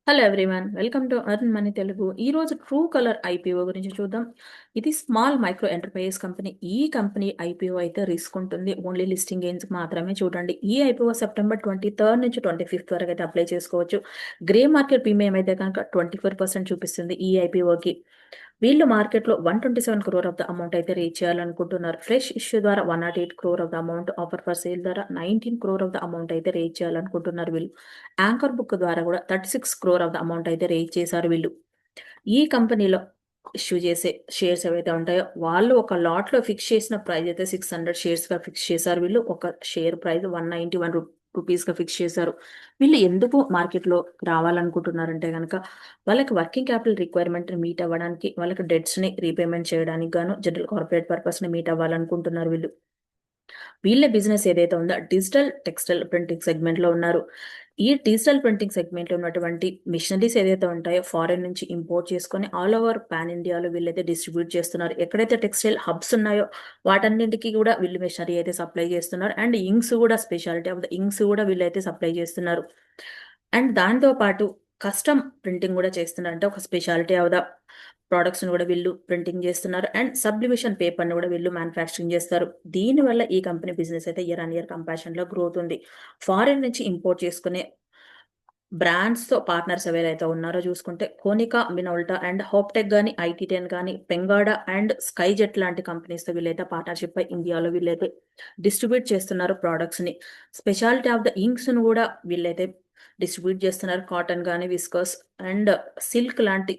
Hello everyone, welcome to earn money Telugu. ఈ రోజు true colour IPO గురించి చూద్దాం. ఇది స్మాల్ మైక్రో ఎంటర్ప్రైజెస్ కంపెనీ. ఈ కంపెనీ ఐపీఓ అయితే రిస్క్ ఉంటుంది. ఓన్లీ లిస్టింగ్ గెయిన్స్ మాత్రమే చూడండి. ఈ ఐపీఓ సెప్టెంబర్ 23 నుంచి 25 వరకు అయితే అప్లై చేసుకోవచ్చు. గ్రే మార్కెట్ ప్రీమియం అయితే కనుక 24% చూపిస్తుంది ఈ ఐపీఓకి. వీళ్ళు మార్కెట్లో 127 క్రోర్ ఆఫ్ ద అమౌంట్ అయితే రీచ్ చేయాలనుకుంటున్నారు. ఫ్రెష్ ఇష్యూ ద్వారా 108 crore of the amount, offer for sale ద్వారా 19 క్రోర్ ఆఫ్ ద అమౌంట్ అయితే రీచ్ చేయాలనుకుంటున్నారు వీళ్ళు. యాంకర్ బుక్ ద్వారా కూడా 36 క్రోర్ ఆఫ్ ద అమౌంట్ అయితే రేజ్ చేశారు వీళ్ళు. ఈ కంపెనీలో ఇష్యూ చేసే షేర్స్ ఏవైతే ఉంటాయో వాళ్ళు ఒక లాట్ లో ఫిక్స్ చేసిన ప్రైస్ అయితే 600 షేర్స్ గా ఫిక్స్ చేశారు వీళ్ళు. ఒక షేర్ ప్రైస్ 191 రూపీస్ గా ఫిక్స్ చేశారు. వీళ్ళు ఎందుకు మార్కెట్ లో రావాలనుకుంటున్నారంటే కనుక వాళ్ళకి వర్కింగ్ క్యాపిటల్ రిక్వైర్మెంట్ ని మీట్ అవ్వడానికి, వాళ్ళకి డెట్స్ ని రీపేమెంట్ చేయడానికి గాను జనరల్ కార్పొరేట్ పర్పస్ ని మీట్ అవ్వాలనుకుంటున్నారు వీళ్ళు. వీళ్ళ బిజినెస్ ఏదైతే ఉందో డిజిటల్ టెక్స్టైల్ ప్రింటింగ్ సెగ్మెంట్ లో ఉన్నారు. ఈ డిజిటల్ ప్రింటింగ్ సెగ్మెంట్ లో ఉన్నటువంటి మిషనరీస్ ఏదైతే ఉంటాయో ఫారెన్ నుంచి ఇంపోర్ట్ చేసుకొని ఆల్ ఓవర్ పాన్ ఇండియాలో వీళ్ళైతే డిస్ట్రిబ్యూట్ చేస్తున్నారు. ఎక్కడైతే టెక్స్టైల్ హబ్స్ ఉన్నాయో వాటన్నింటికి కూడా వీళ్ళు మిషనరీ అయితే సప్లై చేస్తున్నారు. అండ్ ఇంక్స్ కూడా, స్పెషాలిటీ ఆఫ్ ద ఇంక్స్ కూడా వీళ్ళైతే సప్లై చేస్తున్నారు. అండ్ దాంతో పాటు కస్టమ్ ప్రింటింగ్ కూడా చేస్తున్నారు. అంటే ఒక స్పెషాలిటీ ఆఫ్ ద ప్రోడక్ట్స్ కూడా వీళ్ళు ప్రింటింగ్ చేస్తున్నారు. అండ్ సబ్లిమిషన్ పేపర్ ని కూడా వీళ్ళు మ్యానుఫ్యాక్చరింగ్ చేస్తారు. దీనివల్ల ఈ కంపెనీ బిజినెస్ అయితే ఇయర్ ఆన్ ఇయర్ కంపారిజన్ లో గ్రోత్ ఉంది. ఫారిన్ నుంచి ఇంపోర్ట్ చేసుకునే బ్రాండ్స్ తో పార్ట్నర్స్ ఎవరైతే ఉన్నారో చూసుకుంటే కోనికా మినోల్టా అండ్ హోప్టెక్ గానీ, ఐటీ10 కానీ, పెంగాడా అండ్ స్కైజెట్ లాంటి కంపెనీస్ తో వీళ్ళైతే పార్ట్నర్షిప్ పై ఇండియాలో వీళ్ళైతే డిస్ట్రిబ్యూట్ చేస్తున్నారు ప్రొడక్ట్స్ ని. స్పెషాలిటీ ఆఫ్ ద ఇంక్స్ ను కూడా వీళ్ళైతే డిస్ట్రిబ్యూట్ చేస్తున్నారు. కాటన్ కానీ, విస్కోస్ అండ్ సిల్క్ లాంటి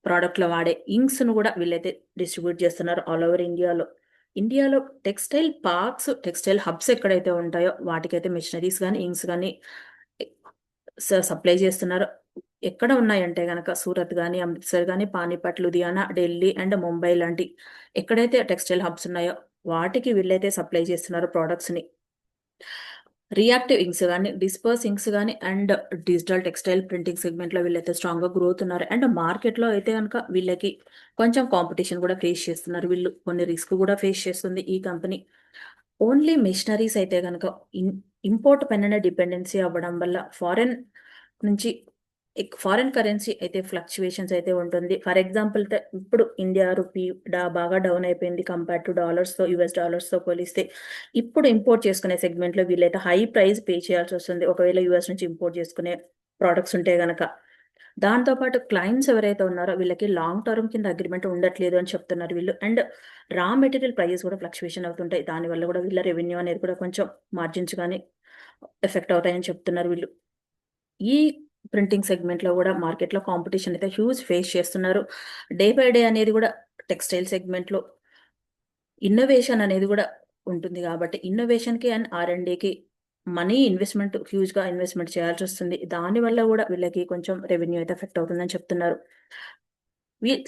ప్రోడక్ట్ లో వాడే ఇంక్స్ ను కూడా వీళ్ళైతే డిస్ట్రిబ్యూట్ చేస్తున్నారు ఆల్ ఓవర్ ఇండియాలో. ఇండియాలో టెక్స్టైల్ పార్క్స్, టెక్స్టైల్ హబ్స్ ఎక్కడైతే ఉంటాయో వాటికైతే మిషనరీస్ కానీ, ఇంక్స్ కానీ సప్లై చేస్తున్నారు. ఎక్కడ ఉన్నాయంటే గనక సూరత్ కానీ, అమృత్సర్ కానీ, పానీపట్, లుధియానా, ఢిల్లీ అండ్ ముంబై లాంటి ఎక్కడైతే టెక్స్టైల్ హబ్స్ ఉన్నాయో వాటికి వీళ్ళైతే సప్లై చేస్తున్నారు ప్రోడక్ట్స్ ని. రియాక్టివ్ ఇంక్స్ కానీ, డిస్పర్స్ ఇంక్స్ కానీ and digital textile printing segment లో వీళ్ళైతే స్ట్రాంగ్ గా గ్రోత్ ఉన్నారు. అండ్ మార్కెట్ లో అయితే కనుక వీళ్ళకి కొంచెం కాంపిటీషన్ కూడా ఫేస్ చేస్తున్నారు. వీళ్ళు కొన్ని రిస్క్ కూడా ఫేస్ చేస్తుంది ఈ కంపెనీ. ఓన్లీ మిషనరీస్ అయితే కనుక ఇంపోర్ట్ పైన డిపెండెన్సీ అవ్వడం వల్ల నుంచి ఫారెన్ కరెన్సీ అయితే ఫ్లక్చువేషన్స్ అయితే ఉంటుంది. ఫర్ ఎగ్జాంపుల్ ఇప్పుడు ఇండియా రూపీ బాగా డౌన్ అయిపోయింది కంపేర్ టు డాలర్స్ తో, యుఎస్ డాలర్స్ తో పోలిస్తే. ఇప్పుడు ఇంపోర్ట్ చేసుకునే సెగ్మెంట్ లో వీళ్ళైతే హై ప్రైస్ పే చేయాల్సి వస్తుంది ఒకవేళ యుఎస్ నుంచి ఇంపోర్ట్ చేసుకునే ప్రోడక్ట్స్ ఉంటే గనక. దాంతో పాటు క్లయింట్స్ ఎవరైతే ఉన్నారో వీళ్ళకి లాంగ్ టర్మ్ కింద అగ్రిమెంట్ ఉండట్లేదు అని చెప్తున్నారు వీళ్ళు. అండ్ రా మెటీరియల్ ప్రైజెస్ కూడా ఫ్లక్చువేషన్ అవుతుంటాయి. దానివల్ల కూడా వీళ్ళ రెవెన్యూ అనేది కూడా కొంచెం మార్జిన్స్ కానీ ఎఫెక్ట్ అవుతాయని చెప్తున్నారు వీళ్ళు. ఈ ప్రింటింగ్ సెగ్మెంట్ లో కూడా మార్కెట్ లో కాంపిటీషన్ అయితే హ్యూజ్ ఫేస్ చేస్తున్నారు. డే బై డే అనేది కూడా టెక్స్టైల్ సెగ్మెంట్ లో ఇన్నోవేషన్ అనేది కూడా ఉంటుంది. కాబట్టి ఇన్నోవేషన్ కి అండ్ R&D కి మనీ ఇన్వెస్ట్మెంట్, హ్యూజ్ గా ఇన్వెస్ట్మెంట్ చేయాల్సి వస్తుంది. దానివల్ల కూడా వీళ్ళకి కొంచెం రెవెన్యూ అయితే ఎఫెక్ట్ అవుతుందని చెప్తున్నారు.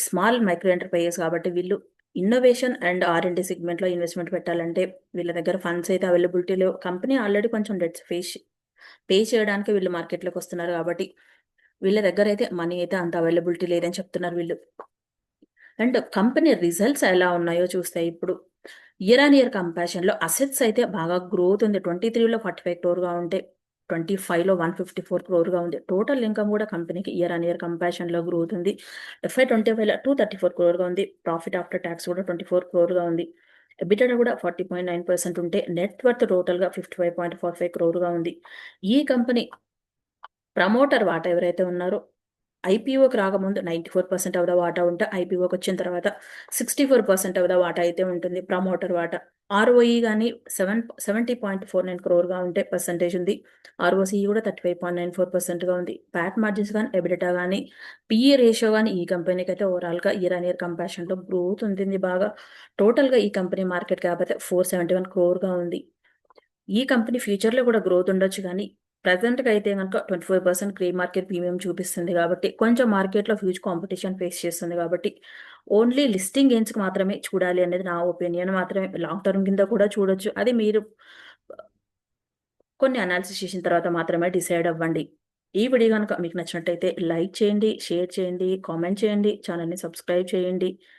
స్మాల్ మైక్రో ఎంటర్ప్రైజెస్ కాబట్టి వీళ్ళు ఇన్నోవేషన్ అండ్ R&D సెగ్మెంట్ లో ఇన్వెస్ట్మెంట్ పెట్టాలంటే వీళ్ళ దగ్గర ఫండ్స్ అయితే అవైలబిలిటీ లేవు. కంపెనీ ఆల్రెడీ కొంచెం డెట్స్ పే చేయడానికి వీళ్ళు మార్కెట్లోకి వస్తున్నారు కాబట్టి వీళ్ళ దగ్గర అయితే మనీ అయితే అంత అవైలబిలిటీ లేదని చెప్తున్నారు వీళ్ళు. అండ్ కంపెనీ రిజల్ట్స్ ఎలా ఉన్నాయో చూస్తే ఇప్పుడు ఇయర్ ఆన్ ఇయర్ కంపారిజన్ లో అసెట్స్ అయితే బాగా గ్రోత్ ఉంది. 23లో 45 క్రోర్ గా ఉంటే 25లో 154 క్రోర్ గా ఉంది. టోటల్ ఇన్కమ్ కూడా కంపెనీకి ఇయర్ ఆన్ ఇయర్ కంపారిజన్ లో గ్రోత్ ఉంది. FY25లో 234 క్రోర్ గా ఉంది. ప్రాఫిట్ ఆఫ్టర్ ట్యాక్స్ కూడా 24 క్రోర్ గా ఉంది. ఎబిటెడా కూడా 40.9% ఉంటే నెట్ వర్త్ టోటల్ గా 55.45 క్రోర్ గా ఉంది. ఈ కంపెనీ ప్రమోటర్ వాటా ఎవరైతే ఉన్నారో ఐపీఓకి రాకముందు 94% ఆఫ్ ద వాటా ఉంటే ఐపీఓకి వచ్చిన తర్వాత 64% ఆఫ్ ద వాటా అయితే ఉంటుంది ప్రమోటర్ వాటా. ఆర్ఓఈ కానీ 70.49 క్రోర్ గా ఉంటే పర్సంటేజ్ ఉంది. ఆర్ఓసిఈ కూడా 35.94% గా ఉంది. ప్యాట్ మార్జిన్స్ కానీ, ఎబిటా కానీ, పిఈ రేషియో కానీ ఈ కంపెనీకి అయితే ఓవరాల్ గా ఇయర్ ఆన్ ఇయర్ కంపారిజన్ లో గ్రోత్ ఉంటుంది బాగా. టోటల్ గా ఈ కంపెనీ మార్కెట్ క్యాప్ అయితే 471 క్రోర్ గా ఉంది. ఈ కంపెనీ ఫ్యూచర్ లో కూడా గ్రోత్ ఉండొచ్చు కానీ ప్రెసెంట్ గా అయితే కనుక 25% గ్రే మార్కెట్ ప్రీమియం చూపిస్తుంది కాబట్టి కొంచెం మార్కెట్ లో ఫ్యూజ్ కాంపిటీషన్ ఫేస్ చేస్తుంది కాబట్టి ఓన్లీ లిస్టింగ్ గెయిన్స్ కి మాత్రమే చూడాలి అనేది నా ఒపీనియన్. మాత్రమే లాంగ్ టర్మ్ కింద కూడా చూడొచ్చు. అది మీరు కొన్ని అనాలిసిస్ చేసిన తర్వాత మాత్రమే డిసైడ్ అవ్వండి. ఈ వీడియో కనుక మీకు నచ్చినట్టయితే లైక్ చేయండి, షేర్ చేయండి, కామెంట్ చేయండి, ఛానల్ని సబ్స్క్రైబ్ చేయండి.